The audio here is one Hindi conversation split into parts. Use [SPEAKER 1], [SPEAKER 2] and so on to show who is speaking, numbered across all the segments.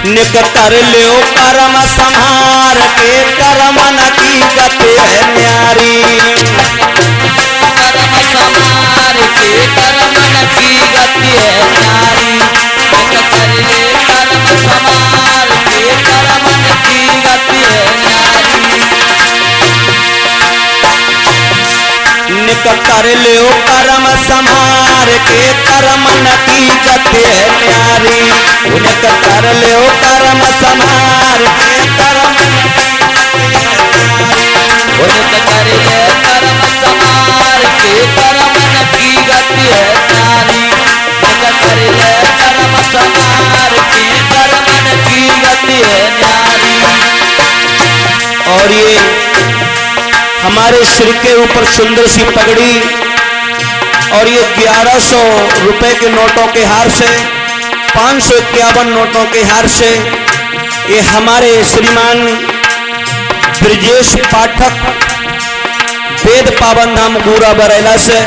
[SPEAKER 1] निक कर लो कर्म संहार के कर्म न की गति है न्यारी।
[SPEAKER 2] कर्म संहार के कर्म न की गति है न्यारी। निक कर ले कर्म संहार के कर्म न की गति है न्यारी।
[SPEAKER 1] निक कर लो कर्म संहार के कर्म न की गति है न्यारी। निक कर लो कर्म संहार के कर्म न
[SPEAKER 2] की गति है न्यारी। निक कर ले कर्म संहार के कर्म न की गति है न्यारी।
[SPEAKER 1] और ये हमारे सिर के ऊपर सुंदर सी पगड़ी और ये 1100 रुपए के नोटों के हार से 551 नोटों के हार से ये हमारे श्रीमान ब्रजेश पाठक वेद पावन धाम गुरा बरेला से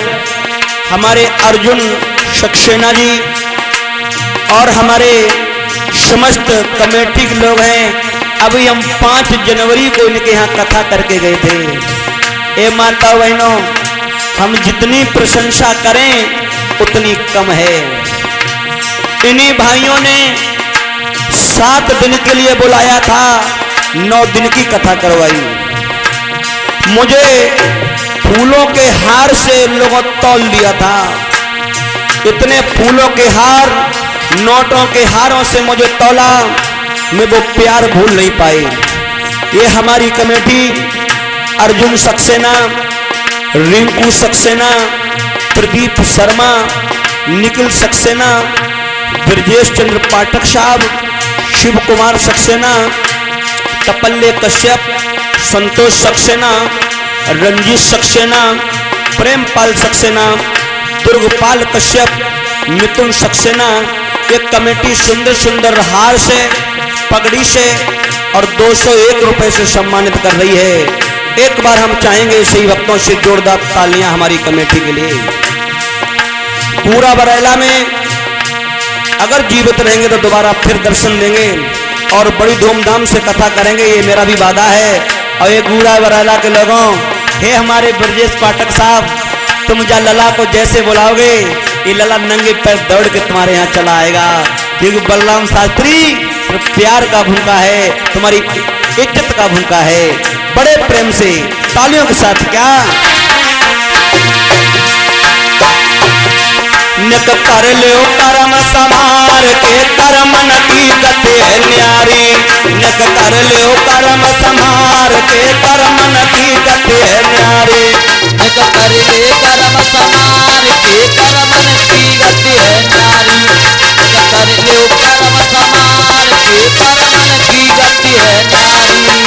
[SPEAKER 1] हमारे अर्जुन सक्सेना जी और हमारे समस्त कमेटी के लोग हैं। अभी हम 5 जनवरी को इनके यहाँ कथा करके गए थे। ए माता बहनों, हम जितनी प्रशंसा करें उतनी कम है। इन्हीं भाइयों ने 7 दिन के लिए बुलाया था, 9 दिन की कथा करवाई। मुझे फूलों के हार से लोगों तौल दिया था। इतने फूलों के हार, नोटों के हारों से मुझे तौला, मैं वो प्यार भूल नहीं पाई। ये हमारी कमेटी अर्जुन सक्सेना, रिंकू सक्सेना, प्रदीप शर्मा, निखिल सक्सेना, ब्रजेश चंद्र पाठक साहब, शिव कुमार सक्सेना, तपल्ले कश्यप, संतोष सक्सेना, रंजीत सक्सेना, प्रेमपाल सक्सेना, दुर्गपाल कश्यप, मिथुन सक्सेना। एक कमेटी सुंदर सुंदर हार से, पगड़ी से और 201 रुपए से सम्मानित कर रही है। एक बार हम चाहेंगे सही भक्तों से जोरदार तालियां हमारी कमेटी के लिए। पूरा बरेला में अगर जीवित रहेंगे तो दोबारा फिर दर्शन देंगे और बड़ी धूमधाम से कथा करेंगे, ये मेरा भी वादा है। और ये पूरा बरेला के लोगों, हे हमारे ब्रजेश पाठक साहब, तुम जा लला को जैसे बुलाओगे ये लला नंगे पैर दौड़ के तुम्हारे यहाँ चला आएगा। क्योंकि बलराम शास्त्री सिर्फ प्यार का भूखा है, तुम्हारी इज्जत का भूखा है। बड़े प्रेम से तालियों के साथ क्या निक कर लो कर्म संहार के कर्म न की गति है न्यारी। निक कर लो कर्म संहार के कर्म न की गति है न्यारी।
[SPEAKER 2] निक कर ले कर्म संहार के कर्म न की गति है न्यारी। निक कर लो कर्म संहार के कर्म न की गति है न्यारी।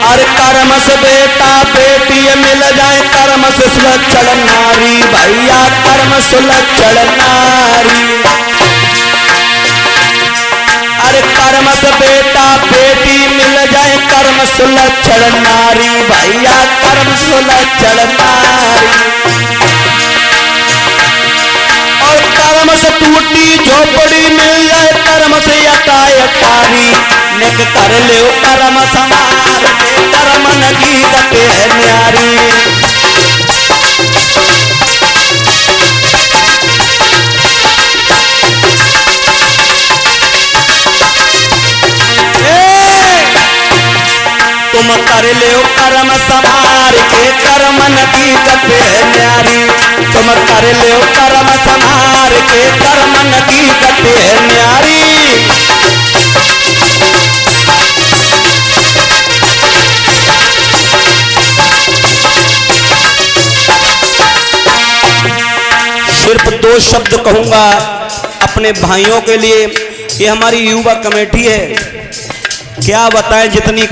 [SPEAKER 1] अरे कर्म से बेटा बेटी मिल जाए, कर्म से सुलक्षण नारी भैया, कर्म सुलक्षण नारी। अरे कर्म से बेटा बेटी मिल जाए, कर्म सुलक्षण नारी भैया, कर्म सुलक्षण नारी। और कर्म से टूटी झोपड़ी मिल जाए, कर्म से यटायतारी। निक कर लो कर्म संहार के कर्म न की गति है न्यारी। तुम कर लो कर्म संहार के कर्म न की गति है न्यारी। तुम कर लो कर्म संहार के कर्म न की गति है न्यारी। सिर्फ 2 शब्द कहूंगा अपने भाइयों के लिए। ये हमारी युवा कमेटी है, क्या बताएं, जितनी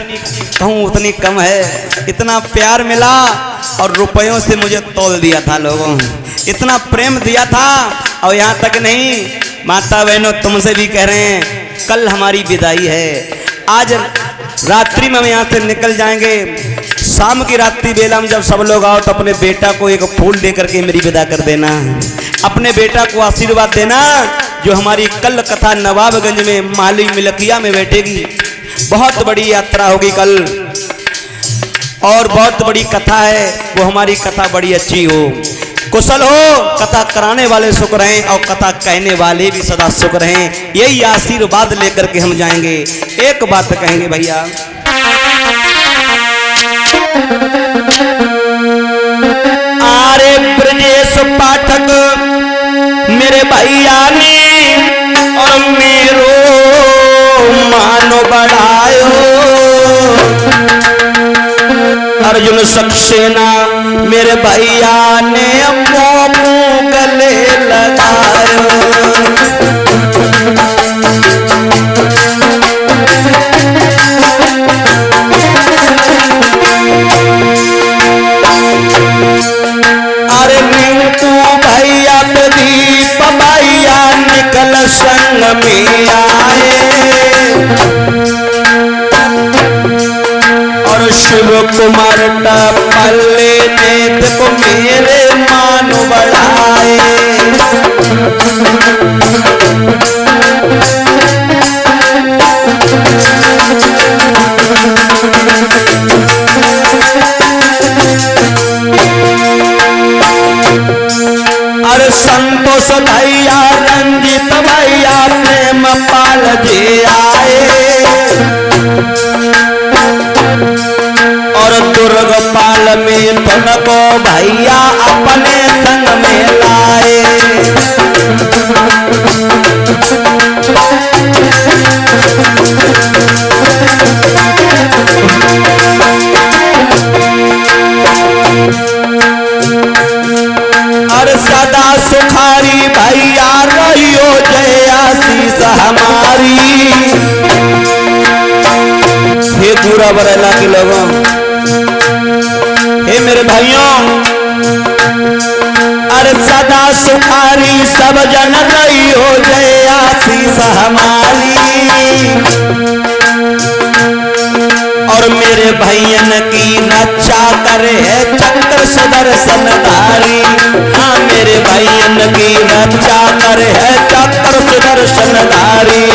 [SPEAKER 1] कहूं उतनी कम है। इतना प्यार मिला और रुपयों से मुझे तोल दिया था लोगों, इतना प्रेम दिया था। और यहाँ तक नहीं, माता बहनों तुमसे भी कह रहे हैं, कल हमारी विदाई है। आज रात्रि में हम यहाँ से निकल जाएंगे। शाम की रात्रि बेला में जब सब लोग आओ तो अपने बेटा को एक फूल दे करके मेरी विदा कर देना, अपने बेटा को आशीर्वाद देना जो हमारी कल कथा नवाबगंज में माली मिलकिया में बैठेगी। बहुत बड़ी यात्रा होगी कल और बहुत बड़ी कथा है। वो हमारी कथा बड़ी अच्छी हो, कुशल हो, कथा कराने वाले सुख रहें और कथा कहने वाले भी सदा सुख रहें। यही आशीर्वाद लेकर के हम जाएंगे। एक बात कहेंगे भैया, आरे ब्रजेश पाठक मेरे भैया ने और मेरो मानो बढ़ायो, अर्जुन सक्सेना मेरे भैया ने मोमू गले लगायो। अरे मिंटू भैया प्रदीप भैया निकल संग में आए और शिव कुमार टपल्ले ने देखो मेरे मान बढ़ाए। अरे संतोष भैया रंजित भैया प्रेम पाल जी आए और दुर्ग पाल में तुमको भैया अपने संग में लाए। और सदा सुखारी भैया रहियो जय आशीष हमारी। हे पूरा बरेला के लोगों, हे मेरे भाइयों, अरे सदा सुखारी सब जन रहियो जय आशीष हमारी। और मेरे भैयन की रक्षा करे है चक्र सुदर्शनधारी। हाँ मेरे भैयन की रक्षा करे है चक्र सुदर्शनधारी।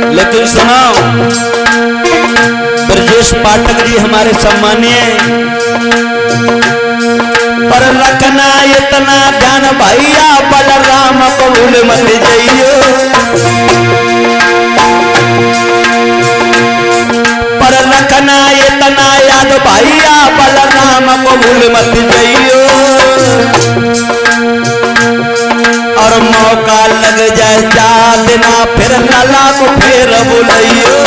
[SPEAKER 1] लेकिन सुनो, ब्रजेश पाठक जी हमारे सम्मानीय, पर रखना इतना ध्यान भैया बलराम को भूल मत जाइयो। पर रखना इतना याद भैया बलराम को भूल मत जाइयो। और मौका लग जाए जा देना फिर लला को फिर बुलाइयो।